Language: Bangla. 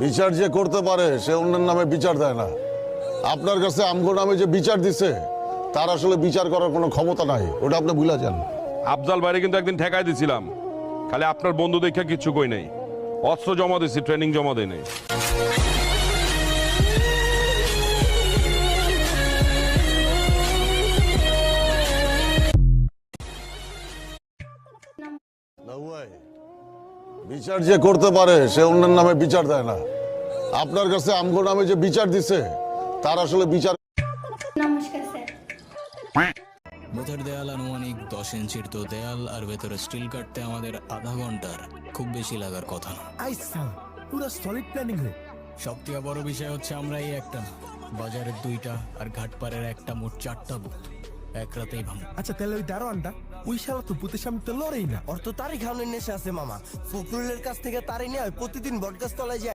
বিচার যে করতে পারে সে অন্যের নামে বিচার দেয় না। আপনার কাছে আমগো নামে যে বিচার দিছে তার আসলে বিচার করার কোনো ক্ষমতা নাই, ওটা আপনি ভুলে যান। আফজাল ভাইরে কিন্তু একদিন ঠেকাই দিছিলাম, খালি আপনার বন্ধু দেখে কিচ্ছু কই নাই। অস্ত্র জমা দিছি, ট্রেনিং জমা দেয় নাই। বিচার যে করতে পারে সে অন্যের নামে বিচার দেয় না। আপনার কাছে আমগো নামে যে বিচার দিছে তার আসলে বিচার। নমস্কার স্যার। ভেতর দেয়াল আনুমানিক 10 ইঞ্চির তো দেয়াল, আর ভেতরে স্টিল কাটতে আমাদের আধা ঘন্টার খুব বেশি লাগার কথা না। আইসা পুরো সলিড প্ল্যানিং রে। সবথেকে বড় বিষয় হচ্ছে আমরা এই একটা না, বাজারের 2টা আর ঘাটপাড়ের একটা, মোট 4টা বুথ এক রাতেই ভাঙ। আচ্ছা তাহলে ওই দারোয়ানটা, ওই শালা তো পুতের সামনে তো লড়েই না। ওর তো তারই খাওয়ানোর নেশা আছে মামা। ফখরুলের কাছ থেকে তারই নিয়ে প্রতিদিন বটগাছ তলায় যে